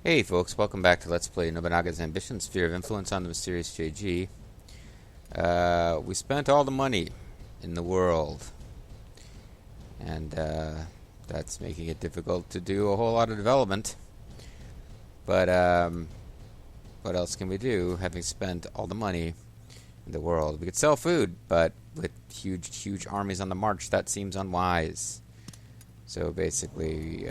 Hey folks, welcome back to Let's Play Nobunaga's Ambition, Sphere of Influence on the Mysterious JG. We spent all the money in the world, and that's making it difficult to do a whole lot of development. But what else can we do, having spent all the money in the world? We could sell food, but with huge armies on the march, that seems unwise. So basically,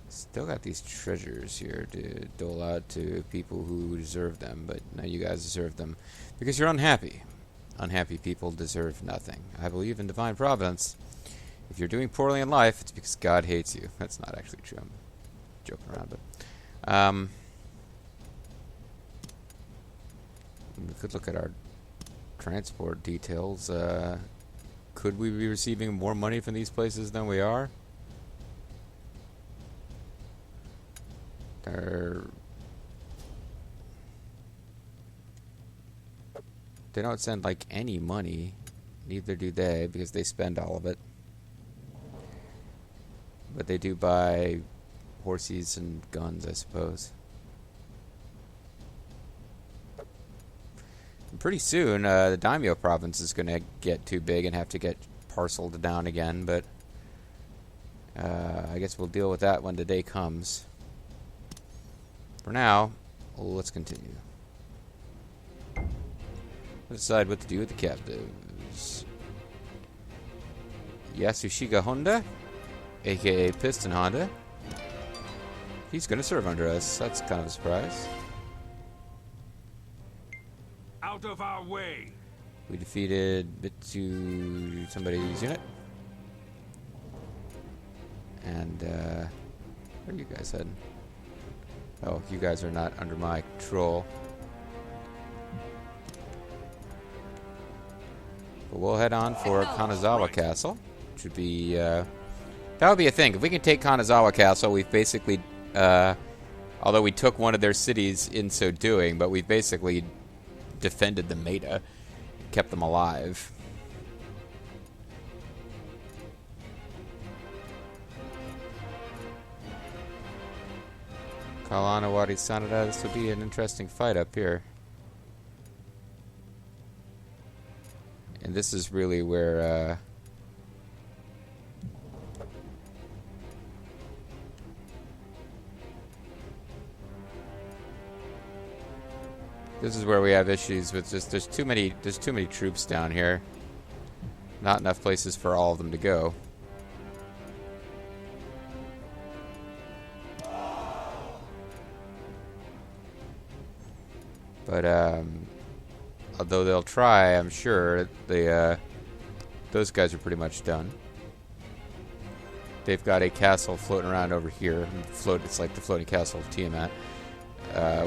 still got these treasures here to dole out to people who deserve them, but now you guys deserve them because you're unhappy. Unhappy people deserve nothing. I believe in divine providence. If you're doing poorly in life, it's because God hates you. That's not actually true. I'm joking around, but we could look at our transport details. Could we be receiving more money from these places than we are? They don't send like any money, neither do they, because they spend all of it. But they do buy horses and guns, I suppose. And pretty soon, the Daimyo province is going to get too big and have to get parceled down again, but I guess we'll deal with that when the day comes. For now, let's continue. Let's decide what to do with the captives. Yasushika Honda, aka Piston Honda. He's going to serve under us. That's kind of a surprise. Out of our way. We defeated Bitsu, somebody's unit. And, where are you guys heading? Oh, you guys are not under my control. But we'll head on for Kanazawa Castle, which would be, that would be a thing. If we can take Kanazawa Castle, we've basically, although we took one of their cities in so doing, but we've basically defended the Maida, kept them alive. Kalan Owari-Sanada, this will be an interesting fight up here. And this is really where, this is where we have issues with just, there's too many troops down here. Not enough places for all of them to go. But, although they'll try, I'm sure, those guys are pretty much done. They've got a castle floating around over here. It's like the floating castle of Tiamat,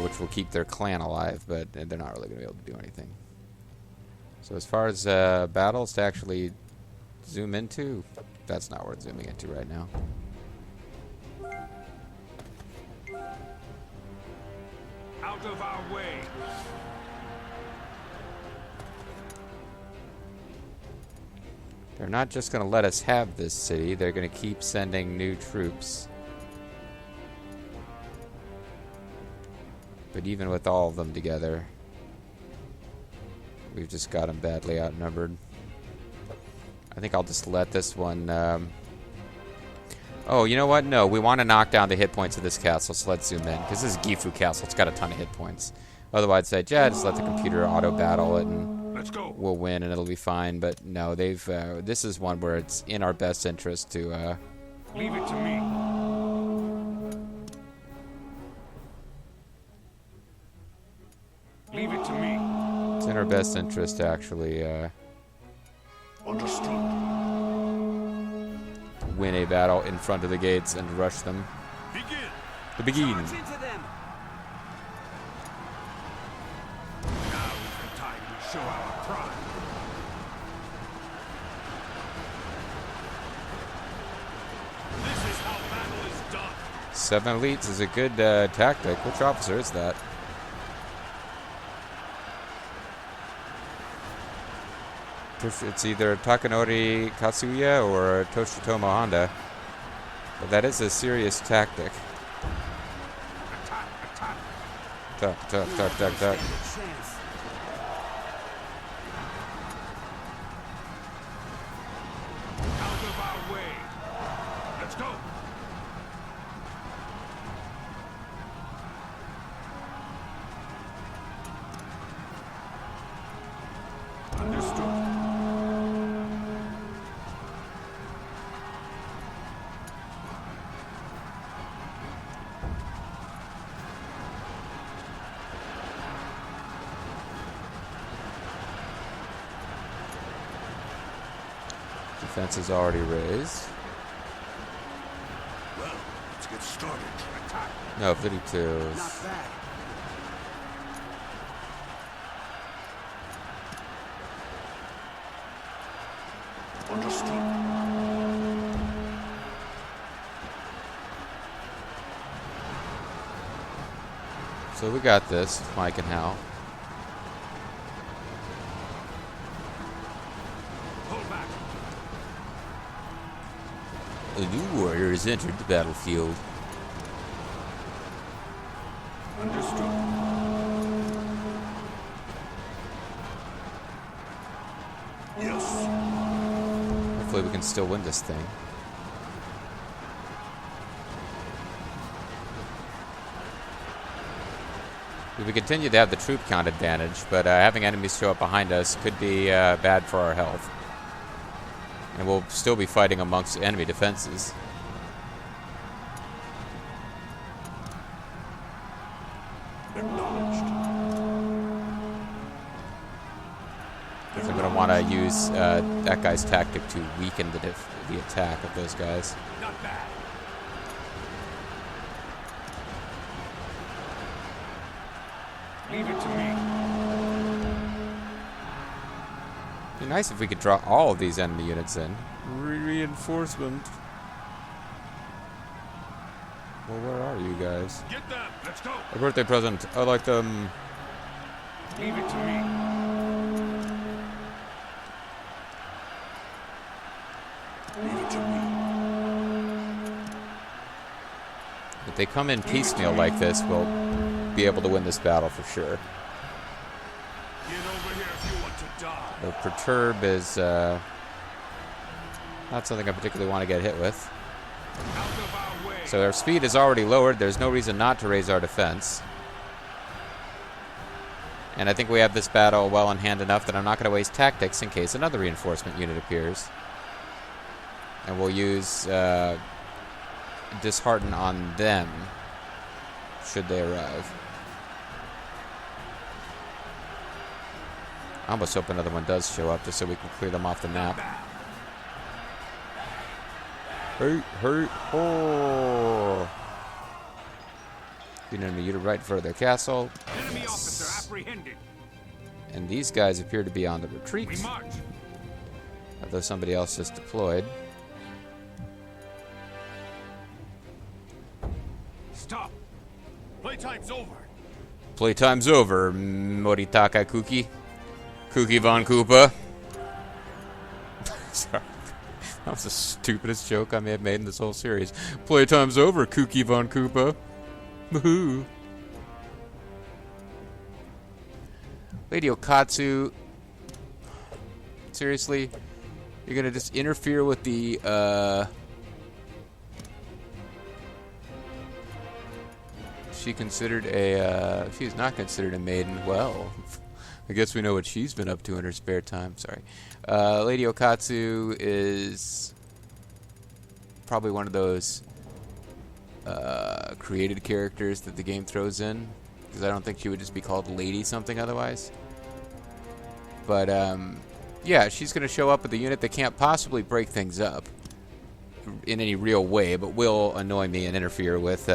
which will keep their clan alive, but they're not really going to be able to do anything. So as far as battles to actually zoom into, that's not worth zooming into right now. Out of our way. They're not just going to let us have this city. They're going to keep sending new troops. But even with all of them together, we've just got them badly outnumbered. I think I'll just let this one... Oh, you know what? No, we want to knock down the hit points of this castle, so let's zoom in. Because this is Gifu Castle. It's got a ton of hit points. Otherwise, I'd say, yeah, just let the computer auto-battle it and Let's go. we'll win and it'll be fine. But no, they've... this is one where it's in our best interest to... Leave it to me. Leave it to me. It's in our best interest to actually... Understood. win a battle in front of the gates and rush them. Begin. To begin. Charge into them. Now is the time we show our pride. This is how battle is done. 7 elites is a good tactic. Which officer is that? It's either Takanori Katsuya or Toshitomo Honda. But that is a serious tactic. Tuck. Out of our way. Let's go. Understood. Defense is already raised. Well, let's get started. Attack. No, 52. Not bad. Understood. So we got this, Mike and Hal. Hold back. A new warrior has entered the battlefield. Understood. Yes. Hopefully we can still win this thing. We would continue to have the troop count advantage, but having enemies show up behind us could be bad for our health. And we'll still be fighting amongst enemy defenses. Acknowledged. So I'm going to want to use that guy's tactic to weaken the attack of those guys. Not bad. Leave it to me. It'd be nice if we could draw all of these enemy units in. Reinforcement. Well, where are you guys? Get them. Let's go. A birthday present. I like them. Leave it to me. Leave it to me. If they come in piecemeal like this, we'll be able to win this battle for sure. Get over here if you want to die. The perturb is not something I particularly want to get hit with. Out of our way. So our speed is already lowered. There's no reason not to raise our defense. And I think we have this battle well in hand enough that I'm not going to waste tactics in case another reinforcement unit appears. And we'll use dishearten on them should they arrive. I almost hope another one does show up just so we can clear them off the map. Hey, oh! Enemy unit right in front of their castle. Enemy officer apprehended. And these guys appear to be on the retreat. We march. Although somebody else just deployed. Stop. Playtime's over. Playtime's over, Moritaka Kuki. Kuki von Koopa. Sorry. That was the stupidest joke I may have made in this whole series. Playtime's over, Kuki von Koopa. Woohoo. Lady Okatsu. Seriously? You're gonna just interfere with the, She considered a, she's not considered a maiden. Well, I guess we know what she's been up to in her spare time. Sorry. Lady Okatsu is probably one of those created characters that the game throws in, because I don't think she would just be called Lady something otherwise. But, yeah, she's going to show up with a unit that can't possibly break things up in any real way, but will annoy me and interfere with,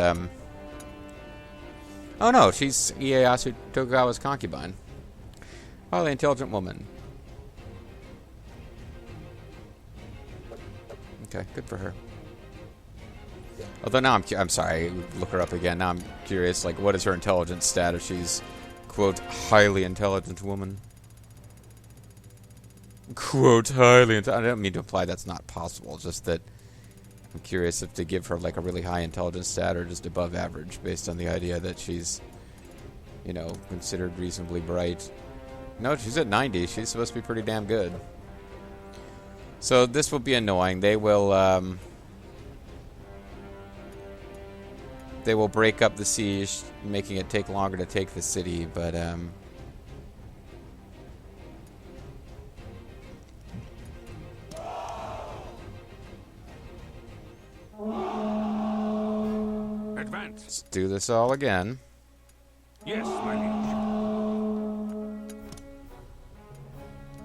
oh no, she's Ieyasu Tokugawa's concubine. Highly intelligent woman. Okay, good for her. Although now I'm sorry, look her up again. Now I'm curious, like, what is her intelligence stat if she's, quote, highly intelligent woman? Quote, highly intelligent. I don't mean to imply that's not possible, just that I'm curious if to give her, like, a really high intelligence stat or just above average, based on the idea that she's you know, considered reasonably bright. No, she's at 90. She's supposed to be pretty damn good. So this will be annoying. They will break up the siege, making it take longer to take the city, but Advance. let's do this all again. Yes, my liege.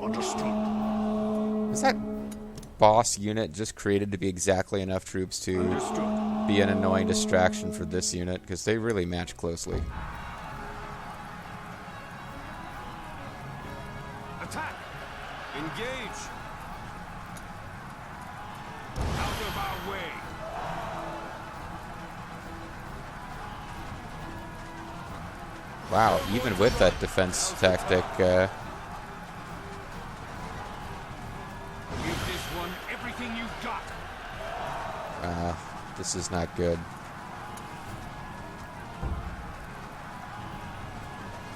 Understood. Is that boss unit just created to be exactly enough troops to Understood. be an annoying distraction for this unit? Because they really match closely. Attack! Engage! Out of our way! Wow, even with that defense tactic, Give this one everything you've got! this is not good.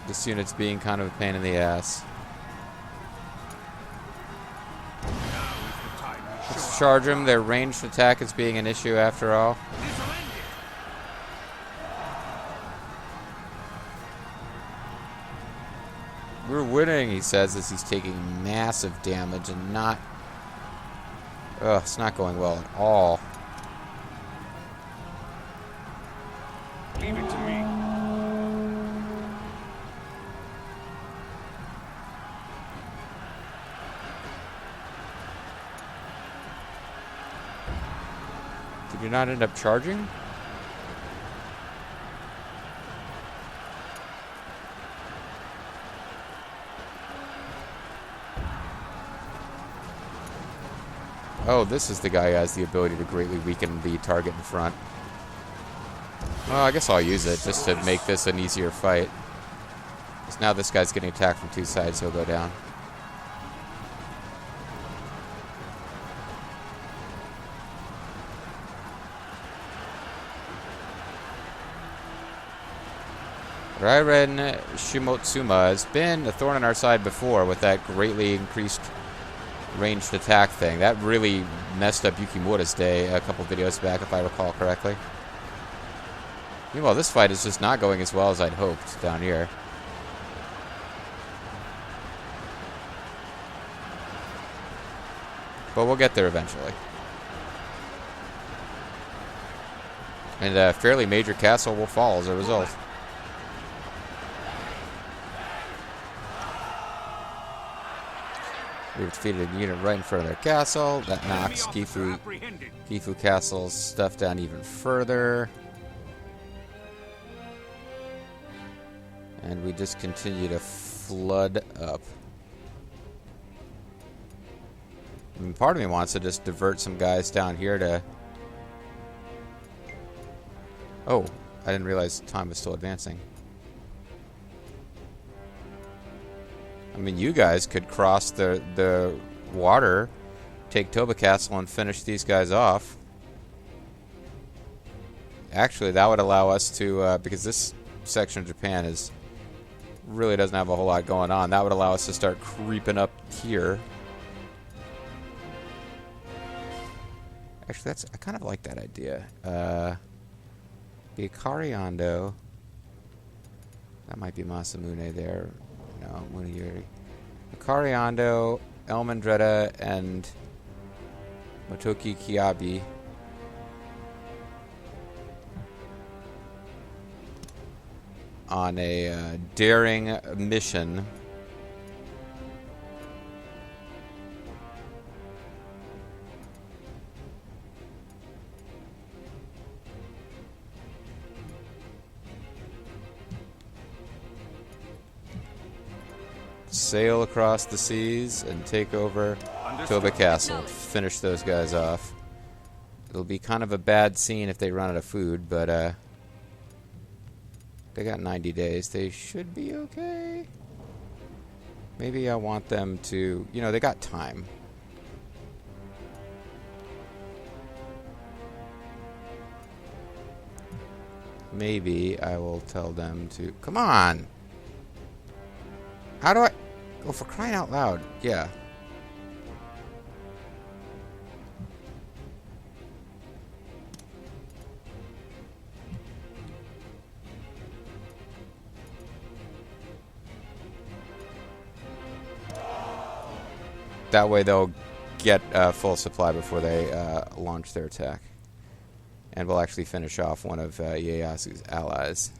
This unit's being kind of a pain in the ass. Now is the time we show Let's charge them. Their ranged attack is being an issue after all. This'll end it! We're winning, he says, as he's taking massive damage and not... Ugh, it's not going well at all. Leave it to me. Did you not end up charging? Oh, this is the guy who has the ability to greatly weaken the target in front. Well, I guess I'll use it just to make this an easier fight. Because now this guy's getting attacked from two sides, he'll go down. Rairen Shimotsuma has been a thorn in our side before with that greatly increased ranged attack thing. That really messed up Yukimura's day a couple videos back, if I recall correctly. Meanwhile, this fight is just not going as well as I'd hoped down here. But we'll get there eventually. And a fairly major castle will fall as a result. We've defeated a unit right in front of their castle. That knocks Gifu Castle's stuff down even further. And we just continue to flood up. I mean, part of me wants to just divert some guys down here to... Oh, I didn't realize time was still advancing. I mean, you guys could cross the water, take Toba Castle, and finish these guys off. Actually, that would allow us to, because this section of Japan really doesn't have a whole lot going on, that would allow us to start creeping up here. Actually, I kind of like that idea. The Ikari Ando. That might be Masamune there. No, Muniyuri. Ikari Ando, Elmandretta, and Motoki Kiabi. On a daring mission. Sail across the seas and take over Toba Castle. Finish those guys off. It'll be kind of a bad scene if they run out of food, but they got 90 days. They should be okay. Maybe I want them to... You know, they got time. maybe I will tell them to... Come on! How do I... Oh, for crying out loud. Yeah. That way they'll get full supply before they launch their attack. And we'll actually finish off one of Ieyasu's allies.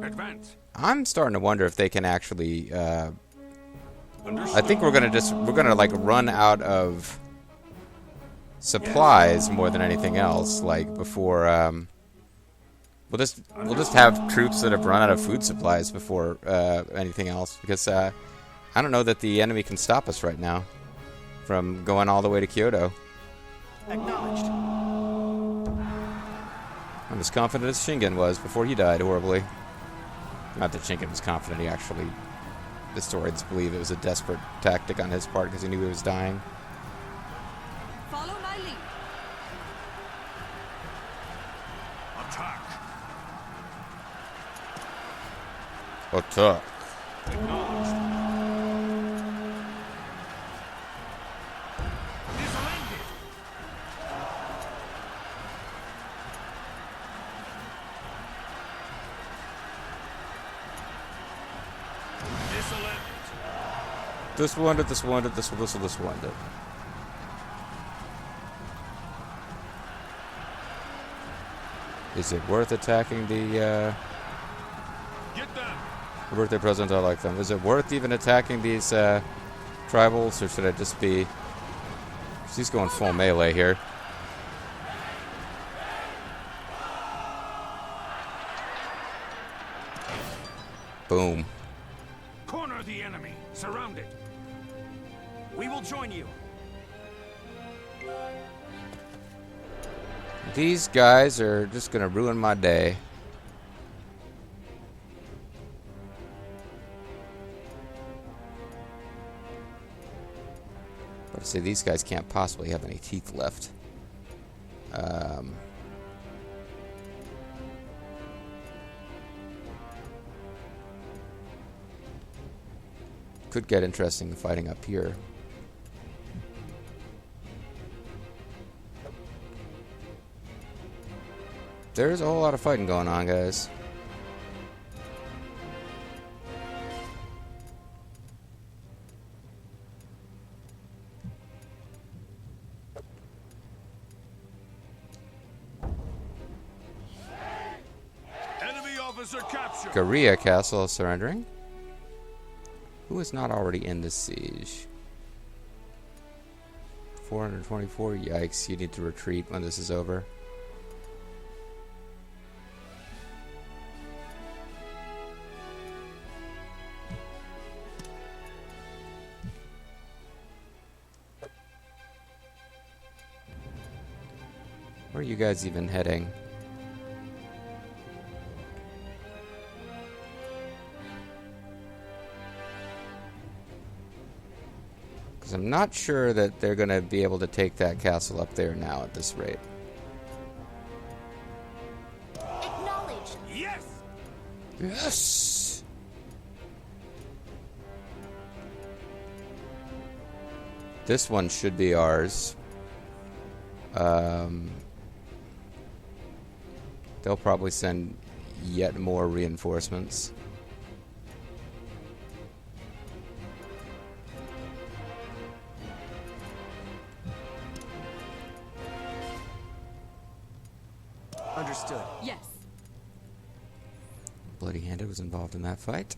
Advance. I'm starting to wonder if they can actually... I think we're gonna like run out of supplies more than anything else. Like before, we'll just have troops that have run out of food supplies before anything else. Because I don't know that the enemy can stop us right now from going all the way to Kyoto. Acknowledged. I'm as confident as Shingen was before he died horribly. Not that Shingen was confident, he actually... The historians believe it was a desperate tactic on his part because he knew he was dying. Follow my lead. Attack. Attack. Acknowledged. Dislanded. This wounded, this wounded, this wounded. Is it worth attacking the Get them. birthday present? I like them. Is it worth even attacking these tribals, or should I just be... She's going full melee here. Boom. Corner the enemy. Surround it. We will join you. These guys are just gonna ruin my day. But I say these guys can't possibly have any teeth left. Could get interesting fighting up here. There's a whole lot of fighting going on, guys. Enemy officer captured. Korea Castle is surrendering. Who is not already in the siege? 424. Yikes, you need to retreat when this is over. Where are you guys even heading? Because I'm not sure that they're going to be able to take that castle up there now at this rate. Acknowledged. Yes. Yes! This one should be ours. They'll probably send yet more reinforcements. Understood. Yes. Bloody Handed was involved in that fight.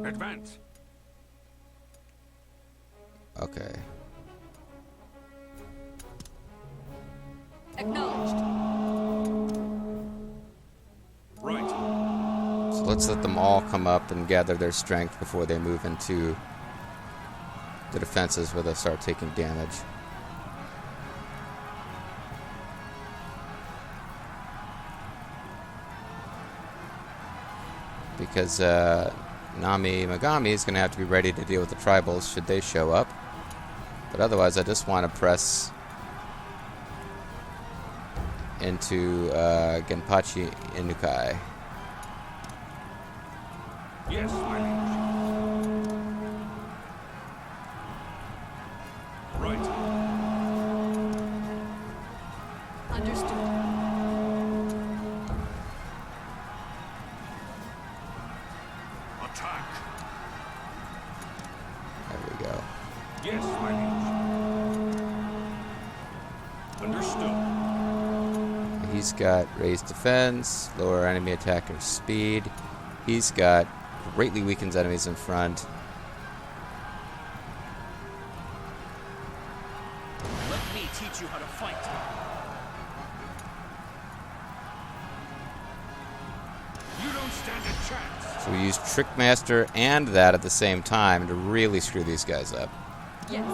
Advance. Okay. Acknowledged. Right. So So let's let them all come up and gather their strength before they move into the defenses where they'll start taking damage. Because Nami Megami is going to have to be ready to deal with the tribals should they show up. But otherwise, I just want to press into Genpachi Inukai. Yes, my liege. Right. Understood. Attack. There we go. Yes, my liege. Understood. He's got raised defense, lower enemy attacker speed. He's got greatly weakens enemies in front. Let me teach you how to fight. You don't stand a chance. So we use Trickmaster and that at the same time to really screw these guys up. Yes.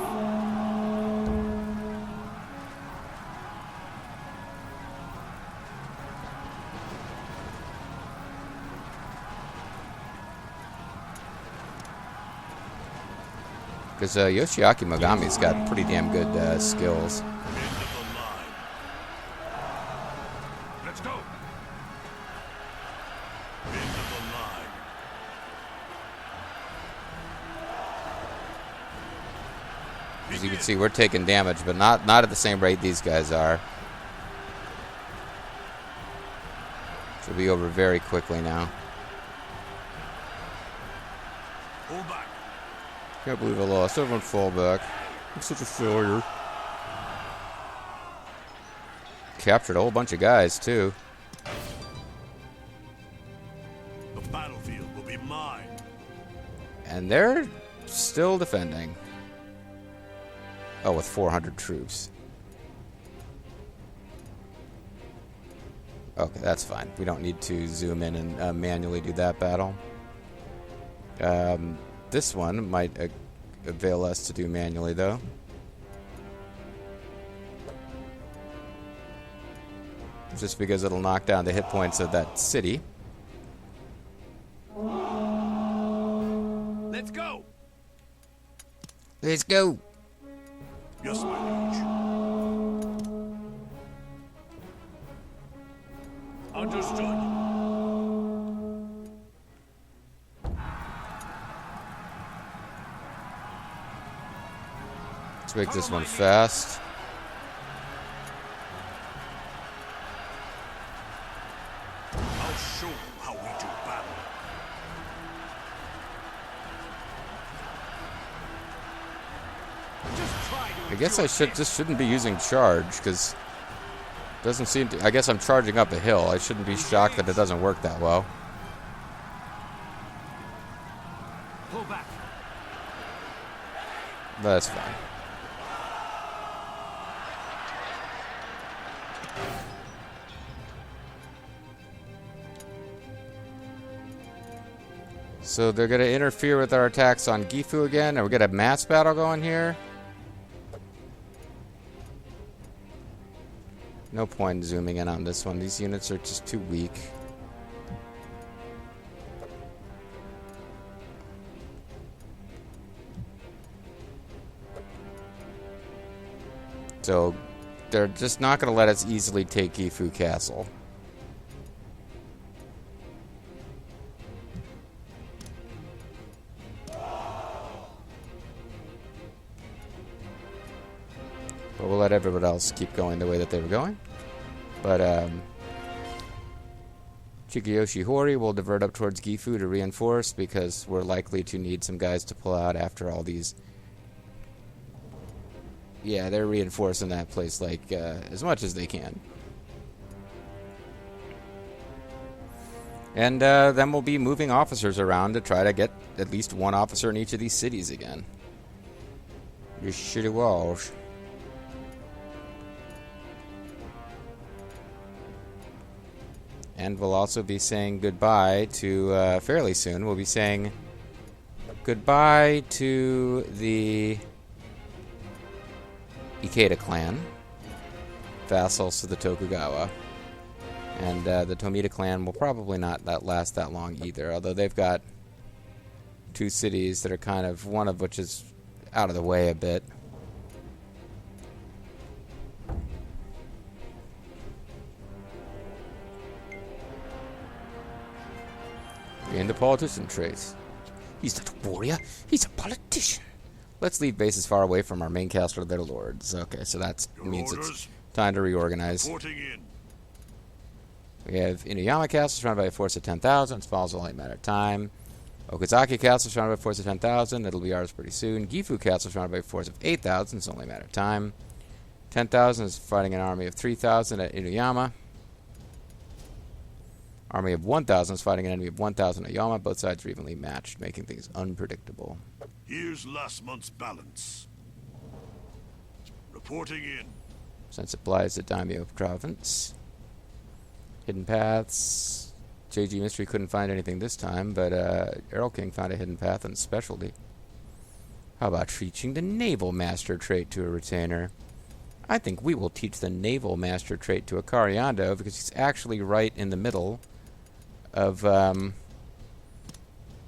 Because Yoshiaki Mogami's got pretty damn good skills. End of the line. Let's go. End of the line. As you can see, we're taking damage, but not at the same rate these guys are. It'll be over very quickly now. Pull back. Can't believe I lost. Everyone fall back. I'm such a failure. Captured a whole bunch of guys, too. The battlefield will be mine. And they're still defending. Oh, with 400 troops. Okay, that's fine. We don't need to zoom in and manually do that battle. This one might avail us to do manually, though. Just because it'll knock down the hit points of that city. Let's go. Let's go! Yes, my liege. Understood. Let's make this one fast. I'll show you how we do battle. Just try to I guess I shouldn't be using charge, because doesn't seem to. I guess I'm charging up a hill. I shouldn't be shocked that it doesn't work that well. pull back. That's fine. So they're going to interfere with our attacks on Gifu again. Are we going to have mass battle going here? No point in zooming in on this one. These units are just too weak. So they're just not going to let us easily take Gifu Castle. But we'll let everyone else keep going the way that they were going. But Chikiyoshi Hori will divert up towards Gifu to reinforce, because we're likely to need some guys to pull out after all these. Yeah, they're reinforcing that place like as much as they can. And then we'll be moving officers around to try to get at least one officer in each of these cities again. You shitty walls. And we'll also be saying goodbye to, fairly soon, we'll be saying goodbye to the Ikeda clan, vassals to the Tokugawa. And the Tomita clan will probably not last that long either, although they've got 2 cities that are kind of, one of which is out of the way a bit. And the politician traits. He's not a warrior, he's a politician. Let's leave bases far away from our main castle of their lords. Okay, so that means it's time to reorganize. Reporting in. We have Inuyama Castle surrounded by a force of 10,000. Falls only a matter of time. Okazaki Castle surrounded by a force of 10,000. It'll be ours pretty soon. Gifu Castle surrounded by a force of 8,000. It's only a matter of time. 10,000 is fighting an army of 3,000 at Inuyama. Army of 1,000 is fighting an enemy of 1,000 at Yama. Both sides are evenly matched, making things unpredictable. Here's last month's balance. Reporting in. Sent supplies to Daimyo Province. Hidden paths. JG Mystery couldn't find anything this time, but Earl King found a hidden path and specialty. How about teaching the Naval Master trait to a retainer? I think we will teach the Naval Master trait to a Cariando because he's actually right in the middle of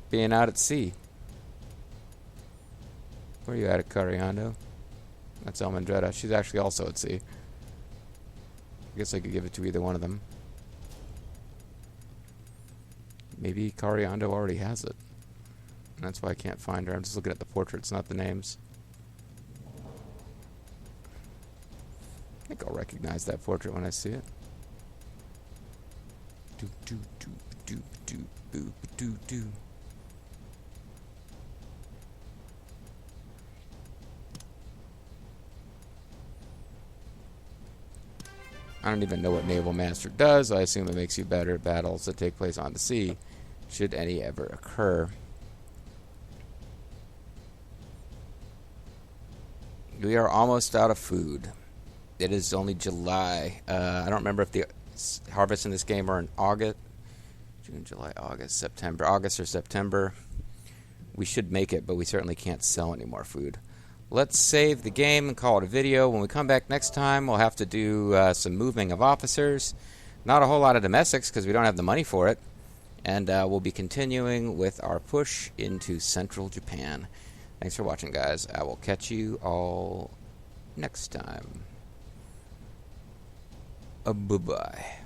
being out at sea. Where are you at Cariando? That's Elmandretta. She's actually also at sea. I guess I could give it to either one of them. Maybe Cariando already has it. And that's why I can't find her. I'm just looking at the portraits, not the names. I think I'll recognize that portrait when I see it. Do do do do do boo do do. I don't even know what Naval Master does. I assume it makes you better at battles that take place on the sea, should any ever occur. We are almost out of food. It is only July. I don't remember if the harvests in this game are in August. June, July, August, September. August or September. We should make it, but we certainly can't sell any more food. Let's save the game and call it a video. When we come back next time, we'll have to do some moving of officers. Not a whole lot of domestics because we don't have the money for it. And we'll be continuing with our push into central Japan. Thanks for watching, guys. I will catch you all next time. Bye-bye.